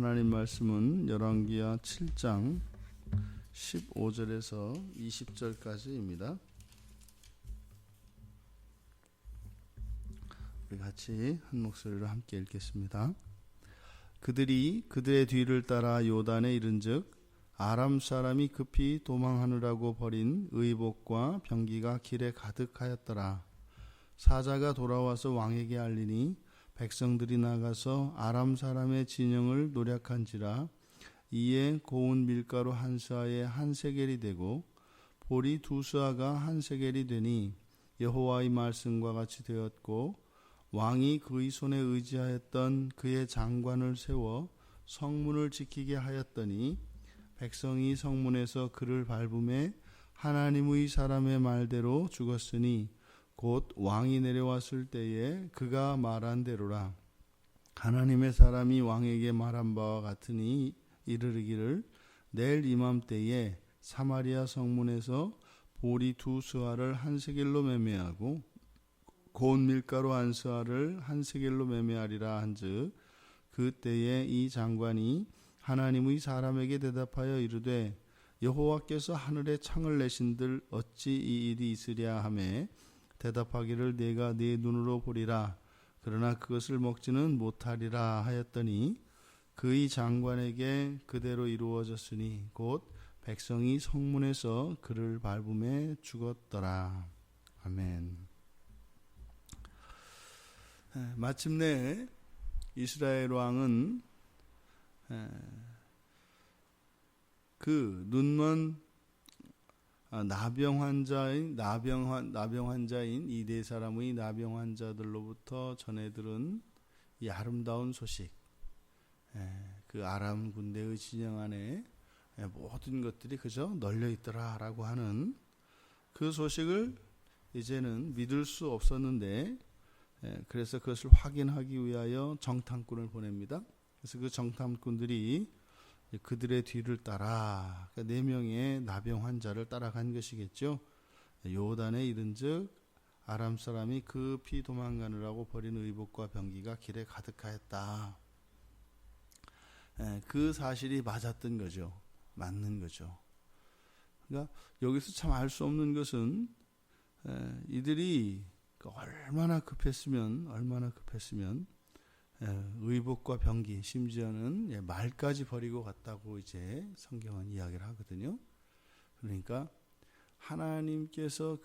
하나님 말씀은 열왕기하 7장 15절에서 20절까지입니다. 우리 같이 한 목소리로 함께 읽겠습니다. 그들이 그들의 뒤를 따라 요단에 이른즉 아람 사람이 급히 도망하느라고 버린 의복과 병기가 길에 가득하였더라. 사자가 돌아와서 왕에게 알리니 백성들이 나가서 아람 사람의 진영을 노략한지라. 이에 고운 밀가루 한 스아에 한 세겔이 되고 보리 두 스아가 한 세겔이 되니 여호와의 말씀과 같이 되었고, 왕이 그의 손에 의지하였던 그의 장관을 세워 성문을 지키게 하였더니 백성이 성문에서 그를 밟음에 하나님의 사람의 말대로 죽었으니 곧 왕이 내려왔을 때에 그가 말한 대로라. 하나님의 사람이 왕에게 말한 바와 같으니 이르기를 내일 이맘때에 사마리아 성문에서 보리 두 스아를 한 세겔로 매매하고 고운 밀가루 한 스아를 한 세겔로 매매하리라 한즉, 그때에 이 장관이 하나님의 사람에게 대답하여 이르되 여호와께서 하늘에 창을 내신들 어찌 이 일이 있으랴 하매 대답하기를 내가 네 눈으로 보리라. 그러나 그것을 먹지는 못하리라 하였더니 그의 장관에게 그대로 이루어졌으니 곧 백성이 성문에서 그를 밟음에 죽었더라. 아멘. 마침내 이스라엘 왕은 그 눈먼 나병 환자인 이 네 사람의 나병 환자들로부터 전해 들은 이 아름다운 소식, 그 아람 군대의 진영 안에 모든 것들이 그저 널려 있더라라고 하는 그 소식을 이제는 믿을 수 없었는데, 그래서 그것을 확인하기 위하여 정탐꾼을 보냅니다. 그래서 그 정탐꾼들이 그들의 뒤를 따라 4명의 나병 환자를 따라간 것이겠죠. 요단에 이른즉 아람 사람이 급히 도망가느라고 버린 의복과 병기가 길에 가득하였다. 그 사실이 맞았던 거죠. 맞는 거죠. 그러니까 여기서 참 알 수 없는 것은 이들이 얼마나 급했으면 의복과 병기, 심지어는 말까지 버리고 갔다고 이제 성경은 이야기를 하거든요. 그러니까 하나님께서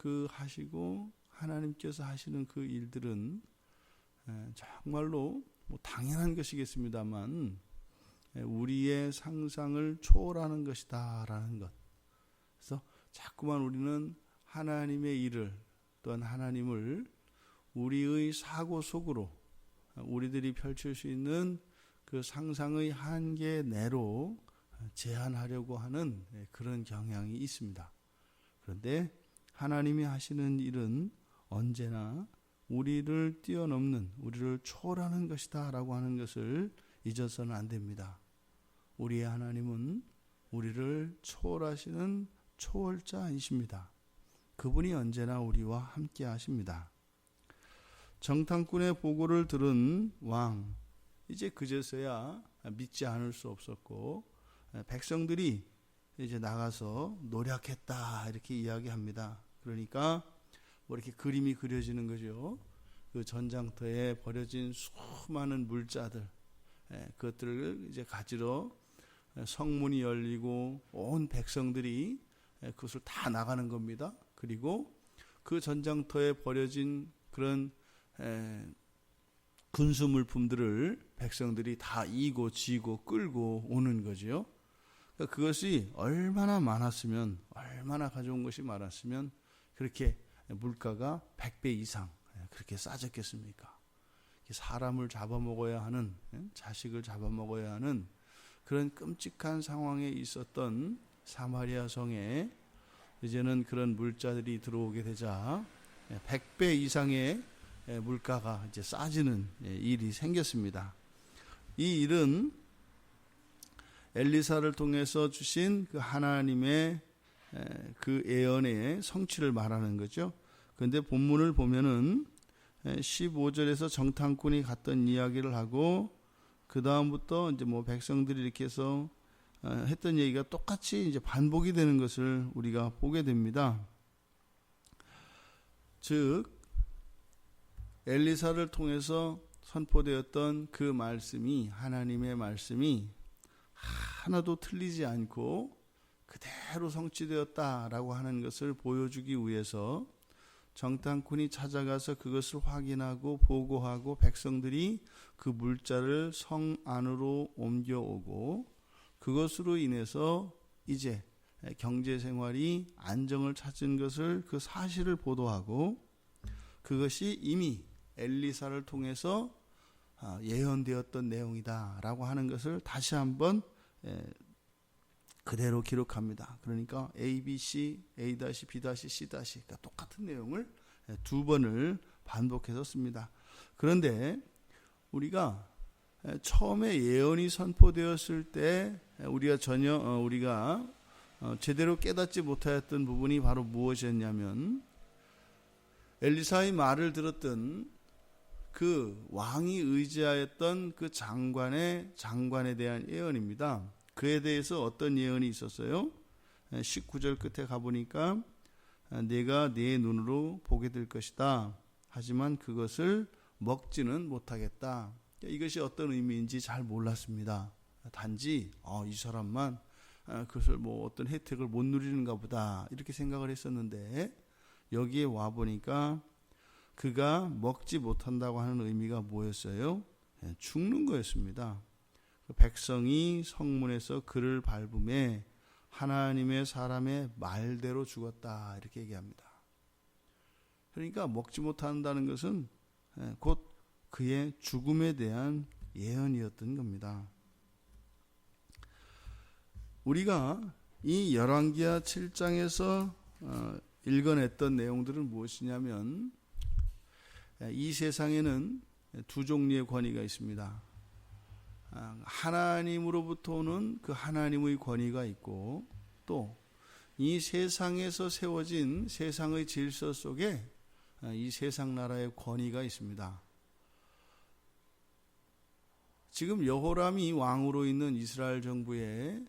하나님께서 하시는 그 일들은 정말로 당연한 것이겠습니다만 우리의 상상을 초월하는 것이다라는 것. 그래서 자꾸만 우리는 하나님의 일을, 또한 하나님을 우리의 사고 속으로 우리들이 펼칠 수 있는 그 상상의 한계 내로 제한하려고 하는 그런 경향이 있습니다. 그런데 하나님이 하시는 일은 언제나 우리를 뛰어넘는, 우리를 초월하는 것이다 라고 하는 것을 잊어서는 안 됩니다. 우리의 하나님은 우리를 초월하시는 초월자이십니다. 그분이 언제나 우리와 함께 하십니다. 정탐꾼의 보고를 들은 왕, 이제 그제서야 믿지 않을 수 없었고, 백성들이 이제 나가서 노력했다 이렇게 이야기합니다. 그러니까 이렇게 그림이 그려지는 거죠. 그 전장터에 버려진 수많은 물자들, 그것들을 이제 가지러 성문이 열리고 온 백성들이 그것을 다 나가는 겁니다. 그리고 그 전장터에 버려진 그런 군수 물품들을 백성들이 다 이고 지고 끌고 오는 거죠. 그러니까 그것이 얼마나 많았으면, 얼마나 가져온 것이 많았으면 그렇게 물가가 100배 이상 그렇게 싸졌겠습니까? 사람을 잡아먹어야 하는, 자식을 잡아먹어야 하는 그런 끔찍한 상황에 있었던 사마리아 성에 이제는 그런 물자들이 들어오게 되자 100배 이상의 물가가 이제 싸지는 일이 생겼습니다. 이 일은 엘리사를 통해서 주신 그 하나님의 그 예언의 성취를 말하는 거죠. 그런데 본문을 보면은 15절에서 정탐꾼이 갔던 이야기를 하고 그 다음부터 이제 뭐 백성들이 이렇게 해서 했던 얘기가 똑같이 이제 반복이 되는 것을 우리가 보게 됩니다. 즉 엘리사를 통해서 선포되었던 그 말씀이, 하나님의 말씀이 하나도 틀리지 않고 그대로 성취되었다라고 하는 것을 보여주기 위해서 정탐꾼이 찾아가서 그것을 확인하고 보고하고 백성들이 그 물자를 성 안으로 옮겨오고 그것으로 인해서 이제 경제 생활이 안정을 찾은 것을, 그 사실을 보도하고, 그것이 이미 엘리사를 통해서 예언되었던 내용이다라고 하는 것을 다시 한번 그대로 기록합니다. 그러니까 A, B, C, A-, B-, C-, 그러니까 똑같은 내용을 두 번을 반복해서 씁니다. 그런데 우리가 처음에 예언이 선포되었을 때 우리가 제대로 깨닫지 못하였던 부분이 바로 무엇이었냐면, 엘리사의 말을 들었던 그 왕이 의지하였던 그 장관에 대한 예언입니다. 그에 대해서 어떤 예언이 있었어요? 19절 끝에 가보니까 내가 네 눈으로 보게 될 것이다. 하지만 그것을 먹지는 못하겠다. 이것이 어떤 의미인지 잘 몰랐습니다. 단지 이 사람만 그것을 뭐 어떤 혜택을 못 누리는가 보다 이렇게 생각을 했었는데, 여기에 와 보니까 그가 먹지 못한다고 하는 의미가 뭐였어요? 죽는 거였습니다. 백성이 성문에서 그를 밟음에 하나님의 사람의 말대로 죽었다 이렇게 얘기합니다. 그러니까 먹지 못한다는 것은 곧 그의 죽음에 대한 예언이었던 겁니다. 우리가 이 열왕기하 7장에서 읽어냈던 내용들은 무엇이냐면, 이 세상에는 두 종류의 권위가 있습니다. 하나님으로부터 오는 그 하나님의 권위가 있고, 또 이 세상에서 세워진 세상의 질서 속에 이 세상 나라의 권위가 있습니다. 지금 여호람이 왕으로 있는 이스라엘 정부의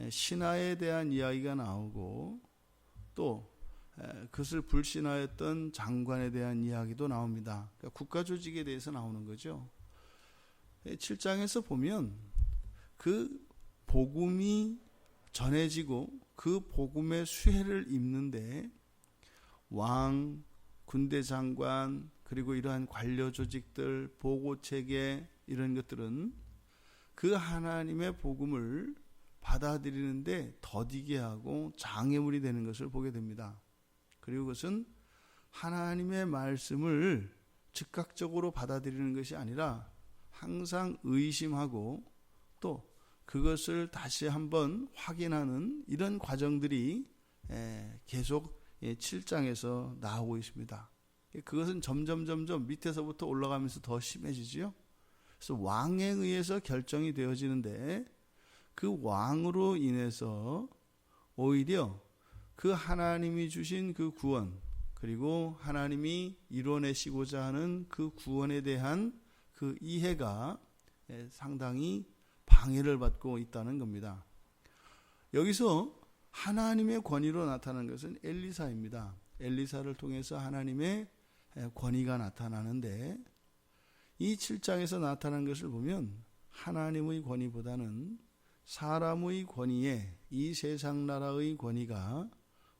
신하에 대한 이야기가 나오고, 또 그것을 불신하였던 장관에 대한 이야기도 나옵니다. 그러니까 국가 조직에 대해서 나오는 거죠. 7장에서 보면 그 복음이 전해지고 그 복음의 수혜를 입는데 왕, 군대 장관, 그리고 이러한 관료 조직들, 보고체계, 이런 것들은 그 하나님의 복음을 받아들이는데 더디게 하고 장애물이 되는 것을 보게 됩니다. 그리고 그것은 하나님의 말씀을 즉각적으로 받아들이는 것이 아니라 항상 의심하고 또 그것을 다시 한번 확인하는 이런 과정들이 계속 7장에서 나오고 있습니다. 그것은 점점 밑에서부터 올라가면서 더 심해지죠. 그래서 왕에 의해서 결정이 되어지는데, 그 왕으로 인해서 오히려 그 하나님이 주신 그 구원, 그리고 하나님이 이뤄내시고자 하는 그 구원에 대한 그 이해가 상당히 방해를 받고 있다는 겁니다. 여기서 하나님의 권위로 나타난 것은 엘리사입니다. 엘리사를 통해서 하나님의 권위가 나타나는데, 이 7장에서 나타난 것을 보면 하나님의 권위보다는 사람의 권위에 이 세상 나라의 권위가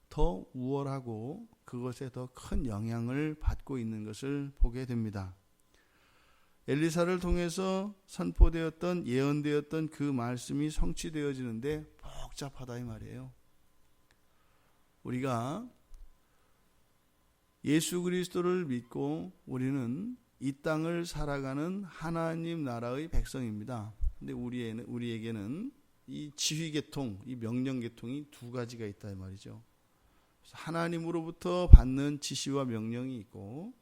더 우월하고 그것에 더 큰 영향을 받고 있는 것을 보게 됩니다. 엘리사를 통해서 선포되었던, 예언되었던 그 말씀이 성취되어지는데 복잡하다 이 말이에요. 우리가 예수 그리스도를 믿고 우리는 이 땅을 살아가는 하나님 나라의 백성입니다. 근데 우리에게는 이 지휘계통, 이 명령계통이 두 가지가 있다 이 말이죠. 하나님으로부터 받는 지시와 명령이 있고,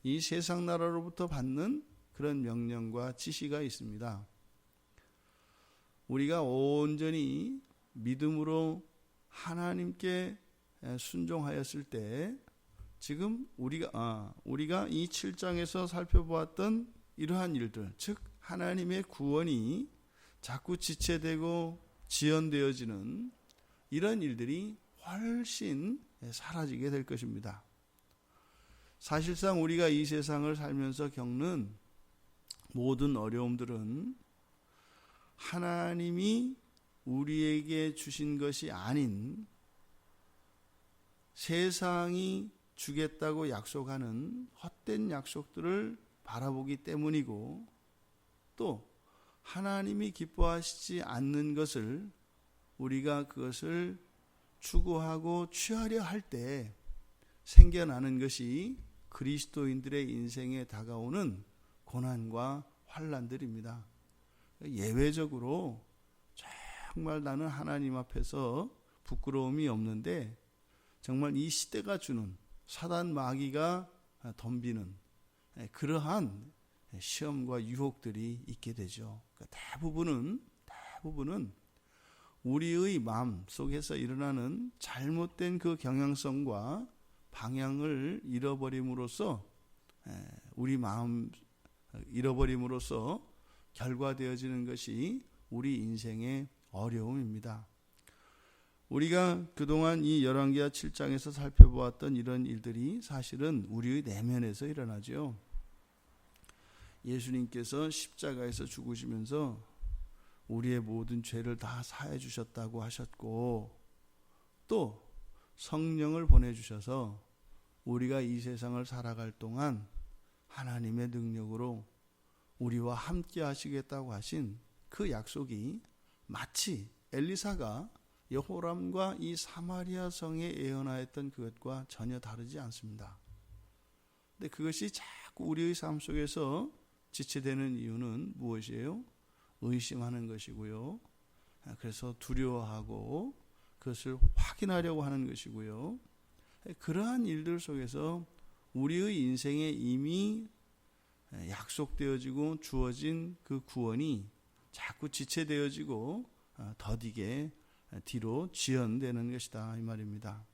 이 세상 나라로부터 받는 그런 명령과 지시가 있습니다. 우리가 온전히 믿음으로 하나님께 순종하였을 때, 지금 우리가 이 7장에서 살펴보았던 이러한 일들, 즉 하나님의 구원이 자꾸 지체되고 지연되어지는 이런 일들이 훨씬 사라지게 될 것입니다. 사실상 우리가 이 세상을 살면서 겪는 모든 어려움들은 하나님이 우리에게 주신 것이 아닌 세상이 주겠다고 약속하는 헛된 약속들을 바라보기 때문이고, 또 하나님이 기뻐하시지 않는 것을 우리가 그것을 추구하고 취하려 할 때 생겨나는 것이 그리스도인들의 인생에 다가오는 고난과 환난들입니다. 예외적으로 정말 나는 하나님 앞에서 부끄러움이 없는데 정말 이 시대가 주는 사단 마귀가 덤비는 그러한 시험과 유혹들이 있게 되죠. 대부분은 우리의 마음 속에서 일어나는 잘못된 그 경향성과 방향을 잃어버림으로써 우리 마음 잃어버림으로써 결과되어지는 것이 우리 인생의 어려움입니다. 우리가 그동안 이 열왕기하 7장에서 살펴보았던 이런 일들이 사실은 우리의 내면에서 일어나죠. 예수님께서 십자가에서 죽으시면서 우리의 모든 죄를 다 사해 주셨다고 하셨고, 또 성령을 보내주셔서 우리가 이 세상을 살아갈 동안 하나님의 능력으로 우리와 함께 하시겠다고 하신 그 약속이 마치 엘리사가 여호람과 이 사마리아 성에 예언하였던 그것과 전혀 다르지 않습니다. 근데 그것이 자꾸 우리의 삶 속에서 지체되는 이유는 무엇이에요? 의심하는 것이고요. 그래서 두려워하고 그것을 확인하려고 하는 것이고요. 그러한 일들 속에서 우리의 인생에 이미 약속되어지고 주어진 그 구원이 자꾸 지체되어지고 더디게 뒤로 지연되는 것이다, 이 말입니다.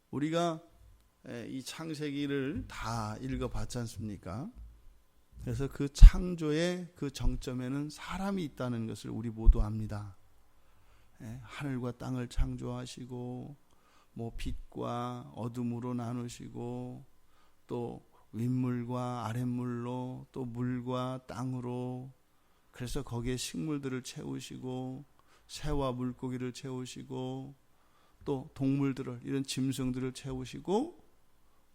우리가 이 창세기를 다 읽어봤지 않습니까? 그래서 그 창조의 그 정점에는 사람이 있다는 것을 우리 모두 압니다. 하늘과 땅을 창조하시고 뭐 빛과 어둠으로 나누시고 또 윗물과 아랫물로 또 물과 땅으로, 그래서 거기에 식물들을 채우시고 새와 물고기를 채우시고 또 동물들을, 이런 짐승들을 채우시고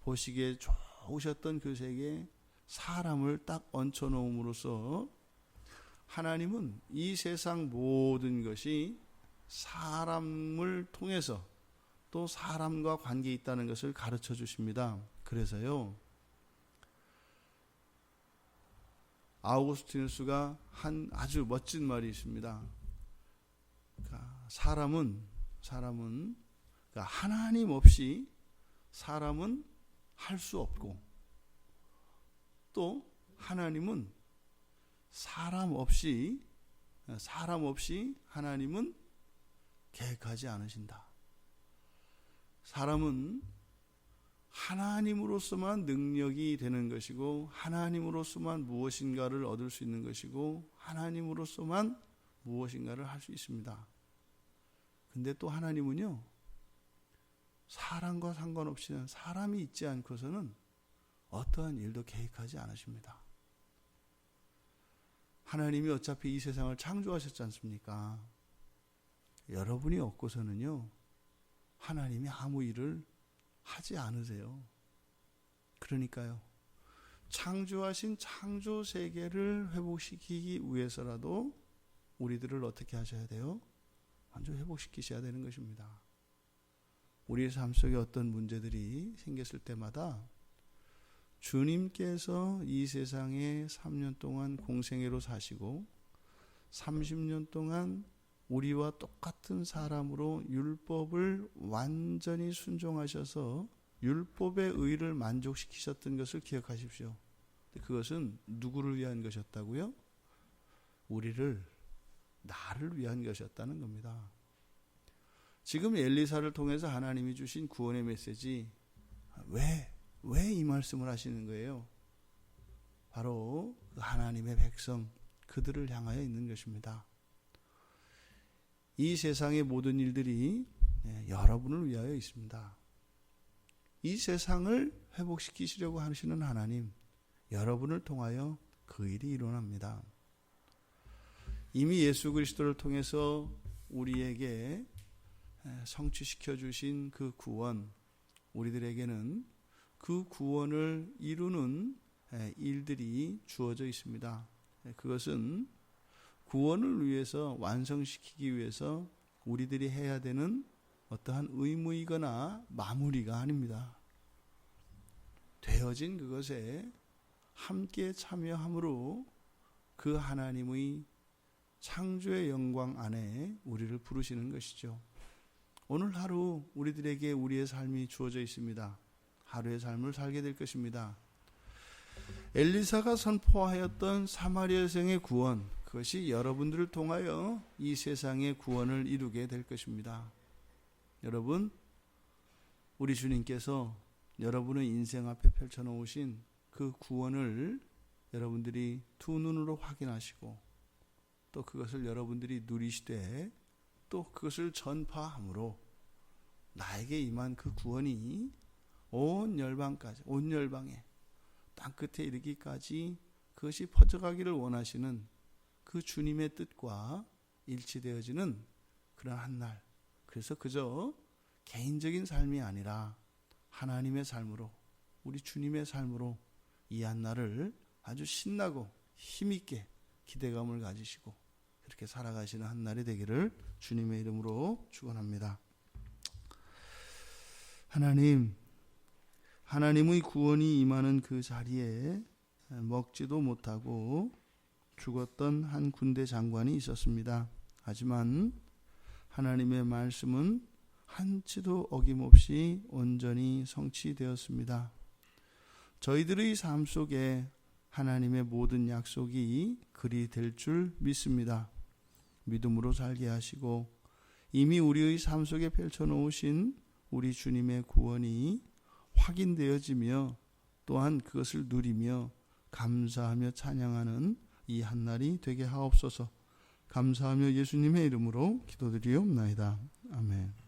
보시기에 좋으셨던 그 세계에 사람을 딱 얹혀 놓음으로써 하나님은 이 세상 모든 것이 사람을 통해서 또 사람과 관계 있다는 것을 가르쳐 주십니다. 그래서요, 아우구스티누스가 한 아주 멋진 말이 있습니다. 사람은 하나님 없이 사람은 할 수 없고, 또 하나님은 사람 없이 하나님은 계획하지 않으신다. 사람은 하나님으로서만 능력이 되는 것이고, 하나님으로서만 무엇인가를 얻을 수 있는 것이고, 하나님으로서만 무엇인가를 할 수 있습니다. 근데 또 하나님은요, 사람과 상관없이, 사람이 있지 않고서는 어떠한 일도 계획하지 않으십니다. 하나님이 어차피 이 세상을 창조하셨지 않습니까? 여러분이 없고서는요, 하나님이 아무 일을 하지 않으세요. 그러니까요, 창조하신 창조 세계를 회복시키기 위해서라도 우리들을 어떻게 하셔야 돼요? 먼저 회복시키셔야 되는 것입니다. 우리의 삶 속에 어떤 문제들이 생겼을 때마다 주님께서 이 세상에 3년 동안 공생애로 사시고 30년 동안 우리와 똑같은 사람으로 율법을 완전히 순종하셔서 율법의 의를 만족시키셨던 것을 기억하십시오. 그것은 누구를 위한 것이었다고요? 나를 위한 것이었다는 겁니다. 지금 엘리사를 통해서 하나님이 주신 구원의 메시지, 왜 이 말씀을 하시는 거예요? 바로 하나님의 백성, 그들을 향하여 있는 것입니다. 이 세상의 모든 일들이 여러분을 위하여 있습니다. 이 세상을 회복시키시려고 하시는 하나님, 여러분을 통하여 그 일이 일어납니다. 이미 예수 그리스도를 통해서 우리에게 성취시켜 주신 그 구원, 우리들에게는 그 구원을 이루는 일들이 주어져 있습니다. 그것은 구원을 위해서, 완성시키기 위해서 우리들이 해야 되는 어떠한 의무이거나 마무리가 아닙니다. 되어진 그것에 함께 참여함으로 그 하나님의 창조의 영광 안에 우리를 부르시는 것이죠. 오늘 하루 우리들에게 우리의 삶이 주어져 있습니다. 하루의 삶을 살게 될 것입니다. 엘리사가 선포하였던 사마리아 여성의 구원, 그것이 여러분들을 통하여 이 세상의 구원을 이루게 될 것입니다. 여러분, 우리 주님께서 여러분의 인생 앞에 펼쳐놓으신 그 구원을 여러분들이 두 눈으로 확인하시고 또 그것을 여러분들이 누리시되 또 그것을 전파함으로 나에게 임한 그 구원이 온 열방까지, 온 열방에 땅끝에 이르기까지 그것이 퍼져가기를 원하시는 그 주님의 뜻과 일치되어지는 그런 한 날, 그래서 그저 개인적인 삶이 아니라 하나님의 삶으로, 우리 주님의 삶으로 이 한 날을 아주 신나고 힘있게 기대감을 가지시고 그렇게 살아가시는 한 날이 되기를 주님의 이름으로 축원합니다. 하나님의 구원이 임하는 그 자리에 먹지도 못하고 죽었던 한 군대 장관이 있었습니다. 하지만 하나님의 말씀은 한치도 어김없이 온전히 성취되었습니다. 저희들의 삶 속에 하나님의 모든 약속이 그리 될 줄 믿습니다. 믿음으로 살게 하시고 이미 우리의 삶 속에 펼쳐놓으신 우리 주님의 구원이 확인되어지며 또한 그것을 누리며 감사하며 찬양하는 이 한날이 되게 하옵소서. 감사하며 예수님의 이름으로 기도드리옵나이다. 아멘.